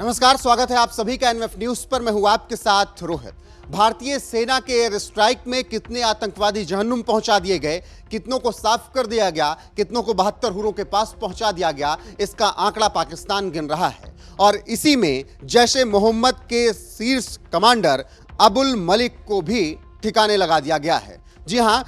नमस्कार, स्वागत है आप सभी का एनएफ न्यूज पर। मैं हूं आपके साथ रोहित। भारतीय सेना के एयर स्ट्राइक में कितने आतंकवादी जहन्नुम पहुंचा दिए गए, कितनों को साफ कर दिया गया, कितनों को 72 हुरों के पास पहुंचा दिया गया, इसका आंकड़ा पाकिस्तान गिन रहा है। और इसी में जैश-ए मोहम्मद के शीर्ष कमांडर अबुल मलिक को भी ठिकाने लगा दिया गया है। जी हां,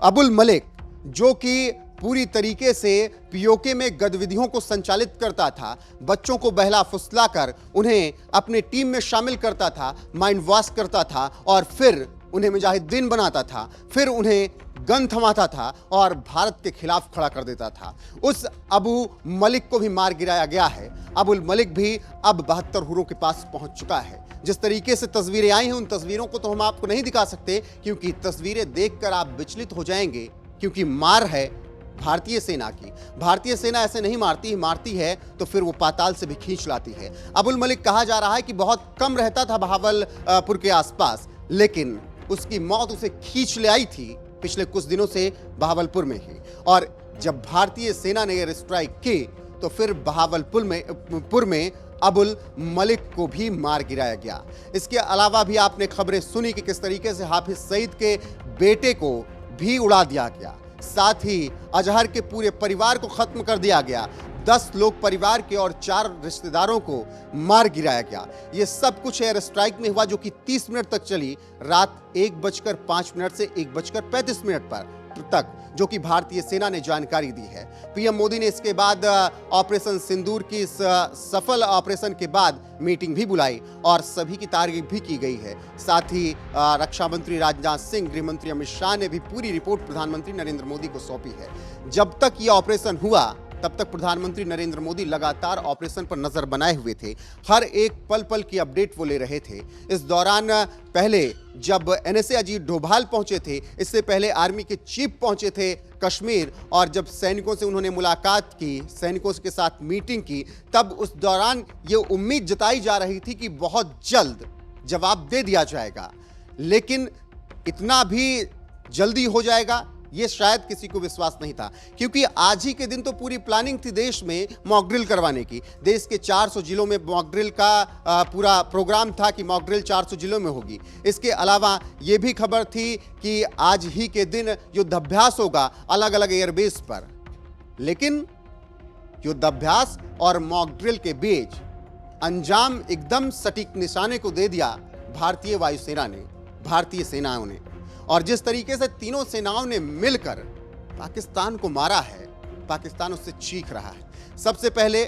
अबुल मलिक जो कि पूरी तरीके से पीओके में गतिविधियों को संचालित करता था, बच्चों को बहला फुसला कर उन्हें अपने टीम में शामिल करता था, माइंड वॉश करता था और फिर उन्हें मुजाहिदीन बनाता था, फिर उन्हें गन थमाता था और भारत के खिलाफ खड़ा कर देता था। उस अबू मलिक को भी मार गिराया गया है। अबुल मलिक भी अब 72 हुरों के पास पहुंच चुका है। जिस तरीके से तस्वीरें आई हैं, उन तस्वीरों को तो हम आपको नहीं दिखा सकते, क्योंकि तस्वीरें देखकर आप विचलित हो जाएंगे, क्योंकि मार है भारतीय सेना की। भारतीय सेना ऐसे नहीं मारती है तो फिर वो पाताल से भी खींच लाती है। अबुल मलिक कहा जा रहा है कि बहुत कम रहता था बहावलपुर के आसपास, लेकिन उसकी मौत उसे खींच ले आई थी पिछले कुछ दिनों से बहावलपुर में ही। और जब भारतीय सेना ने एयर स्ट्राइक की तो फिर बहावलपुर में अबुल मलिक को भी मार गिराया गया। इसके अलावा भी आपने खबरें सुनी कि किस तरीके से हाफिज सईद के बेटे को भी उड़ा दिया गया, साथ ही अजहर के पूरे परिवार को खत्म कर दिया गया। 10 लोग परिवार के और 4 रिश्तेदारों को मार गिराया गया। यह सब कुछ एयर स्ट्राइक में हुआ, जो कि 30 मिनट तक चली, रात 1:05 से 1:35 तक, जो कि भारतीय सेना ने जानकारी दी है। पीएम मोदी ने इसके बाद ऑपरेशन सिंदूर की इस सफल ऑपरेशन के बाद मीटिंग भी बुलाई और सभी की तारीफ भी की गई है। साथ ही रक्षा मंत्री राजनाथ सिंह, गृह मंत्री अमित शाह ने भी पूरी रिपोर्ट प्रधानमंत्री नरेंद्र मोदी को सौंपी है। जब तक यह ऑपरेशन हुआ तब तक प्रधानमंत्री नरेंद्र मोदी लगातार ऑपरेशन पर नजर बनाए हुए थे। हर एक पल पल की अपडेट वो ले रहे थे। इस दौरान पहले जब एनएसए अजीत डोभाल पहुंचे थे, इससे पहले आर्मी के चीफ पहुंचे थे कश्मीर, और जब सैनिकों से उन्होंने मुलाकात की, सैनिकों के साथ मीटिंग की, तब उस दौरान ये उम्मीद जताई जा रही थी कि बहुत जल्द जवाब दे दिया जाएगा। लेकिन इतना भी जल्दी हो जाएगा ये शायद किसी को विश्वास नहीं था, क्योंकि आज ही के दिन तो पूरी प्लानिंग थी देश में मॉक ड्रिल करवाने की। देश के 400 जिलों में मॉक ड्रिल का पूरा प्रोग्राम था कि मॉक ड्रिल 400 जिलों में होगी। इसके अलावा ये भी खबर थी कि आज ही के दिन युद्धाभ्यास होगा अलग अलग एयरबेस पर। लेकिन युद्धाभ्यास और मॉक ड्रिल के बीच अंजाम एकदम सटीक निशाने को दे दिया भारतीय वायुसेना ने, भारतीय सेनाओं ने। और जिस तरीके से तीनों सेनाओं ने मिलकर पाकिस्तान को मारा है, पाकिस्तान उससे चीख रहा है। सबसे पहले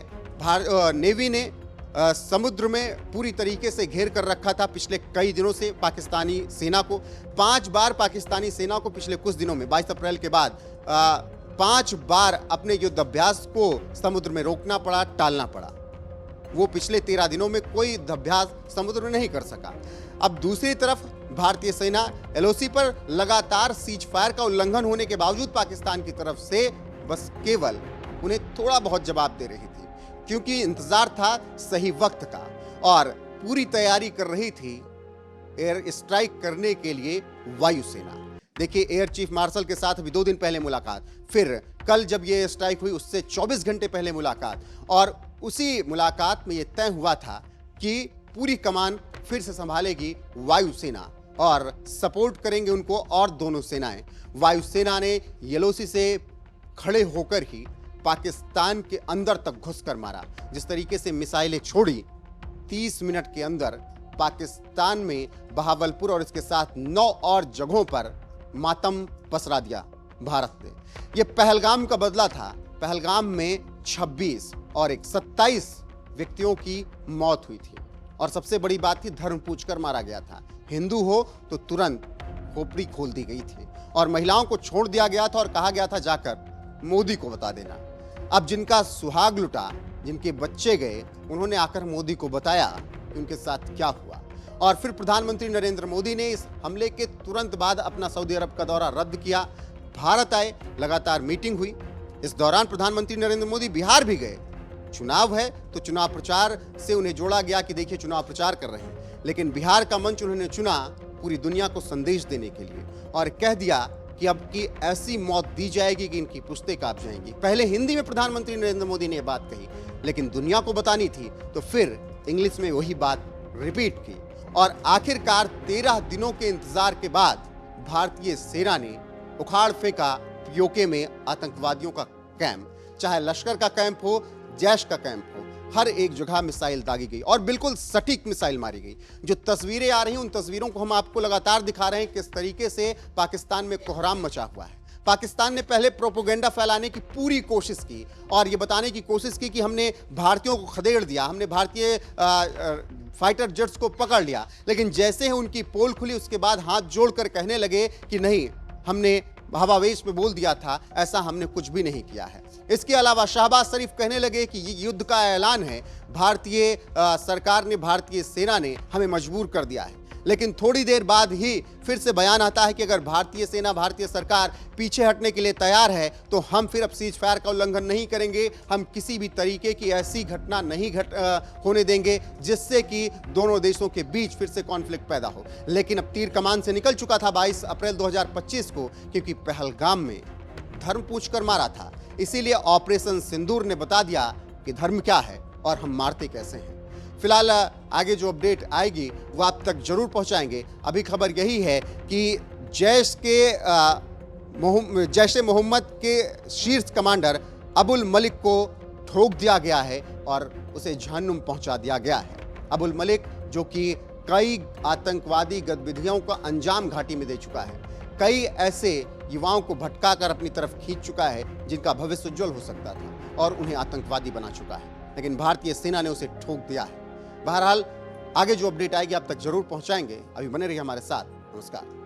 नेवी ने समुद्र में पूरी तरीके से घेर कर रखा था पिछले कई दिनों से पाकिस्तानी सेना को। 5 बार पाकिस्तानी सेना को पिछले कुछ दिनों में 22 अप्रैल के बाद 5 बार अपने युद्धाभ्यास को समुद्र में रोकना पड़ा, टालना पड़ा। वो पिछले 13 दिनों में कोई युद्धाभ्यास समुद्र में नहीं कर सका। अब दूसरी तरफ भारतीय सेना एलओसी पर लगातार सीज फायर का उल्लंघन होने के बावजूद पाकिस्तान की तरफ से बस केवल उन्हें थोड़ा बहुत जवाब दे रही थी, क्योंकि इंतजार था सही वक्त का और पूरी तैयारी कर रही थी एयर स्ट्राइक करने के लिए वायुसेना। देखिए, एयर चीफ मार्शल के साथ अभी 2 दिन पहले मुलाकात, फिर कल जब ये स्ट्राइक हुई उससे 24 घंटे पहले मुलाकात, और उसी मुलाकात में ये तय हुआ था कि पूरी कमान फिर से संभालेगी वायुसेना और सपोर्ट करेंगे उनको और दोनों सेनाएं। वायुसेना ने एलओसी से खड़े होकर ही पाकिस्तान के अंदर तक घुसकर मारा। जिस तरीके से मिसाइलें छोड़ी, 30 मिनट के अंदर पाकिस्तान में बहावलपुर और इसके साथ 9 और जगहों पर मातम पसरा दिया भारत ने। यह पहलगाम का बदला था। पहलगाम में 26 और 27 व्यक्तियों की मौत हुई थी। और सबसे बड़ी बात थी, धर्म पूछकर मारा गया था। हिंदू हो तो तुरंत खोपड़ी खोल दी गई थी और महिलाओं को छोड़ दिया गया था और कहा गया था जाकर मोदी को बता देना। अब जिनका सुहाग लुटा, जिनके बच्चे गए, उन्होंने आकर मोदी को बताया कि उनके साथ क्या हुआ। और फिर प्रधानमंत्री नरेंद्र मोदी ने इस हमले के तुरंत बाद अपना सऊदी अरब का दौरा रद्द किया, भारत आए, लगातार मीटिंग हुई। इस दौरान प्रधानमंत्री नरेंद्र मोदी बिहार भी गए। चुनाव है तो चुनाव प्रचार से उन्हें जोड़ा गया कि देखिए चुनाव प्रचार कर रहे हैं, लेकिन बिहार का मंच उन्होंने चुना पूरी दुनिया को संदेश देने के लिए और कह दिया कि अब की ऐसी मौत दी जाएगी कि इनकी पुश्तें कांप जाएंगी। पहले हिंदी में प्रधानमंत्री नरेंद्र मोदी ने यह बात कही, लेकिन दुनिया को बतानी थी तो फिर इंग्लिश में वही बात रिपीट की और आखिरकार 13 दिनों के इंतजार के बाद भारतीय सेना ने उखाड़ फेंका पीओके में आतंकवादियों का कैंप। चाहे लश्कर का कैंप हो, जैश का कैंप हो, हर एक जगह मिसाइल दागी गई और बिल्कुल सटीक मिसाइल मारी गई। जो तस्वीरें आ रही हैं उन तस्वीरों को हम आपको लगातार दिखा रहे हैं किस तरीके से पाकिस्तान में कोहराम मचा हुआ है। पाकिस्तान ने पहले प्रोपोगेंडा फैलाने की पूरी कोशिश की और ये बताने की कोशिश की कि हमने भारतीयों को खदेड़ दिया, हमने भारतीय फाइटर जेट्स को पकड़ लिया, लेकिन जैसे ही उनकी पोल खुली उसके बाद हाथ जोड़कर कहने लगे कि नहीं, हमने हवावेश में बोल दिया था, ऐसा हमने कुछ भी नहीं किया है। इसके अलावा शहबाज शरीफ कहने लगे कि ये युद्ध का ऐलान है, भारतीय सरकार ने, भारतीय सेना ने हमें मजबूर कर दिया है। लेकिन थोड़ी देर बाद ही फिर से बयान आता है कि अगर भारतीय सेना, भारतीय सरकार पीछे हटने के लिए तैयार है तो हम फिर अब सीज फायर का उल्लंघन नहीं करेंगे, हम किसी भी तरीके की ऐसी घटना नहीं होने देंगे जिससे कि दोनों देशों के बीच फिर से कॉन्फ्लिक्ट पैदा हो। लेकिन अब तीर कमान से निकल चुका था 22 अप्रैल 2025 को, क्योंकि पहलगाम में धर्म पूछकर मारा था। इसीलिए ऑपरेशन सिंदूर ने बता दिया कि धर्म क्या है और हम मारते कैसे हैं। फिलहाल आगे जो अपडेट आएगी वो आप तक जरूर पहुंचाएंगे। अभी खबर यही है कि जैश ए मोहम्मद के शीर्ष कमांडर अबुल मलिक को ठोक दिया गया है और उसे जहन्नुम पहुंचा दिया गया है। अबुल मलिक जो कि कई आतंकवादी गतिविधियों का अंजाम घाटी में दे चुका है, कई ऐसे युवाओं को भटकाकर अपनी तरफ खींच चुका है जिनका भविष्य उज्जवल हो सकता था और उन्हें आतंकवादी बना चुका है, लेकिन भारतीय सेना ने उसे ठोक दिया है। बहरहाल आगे जो अपडेट आएगी आप तक जरूर पहुंचाएंगे। अभी बने रहिए हमारे साथ। नमस्कार।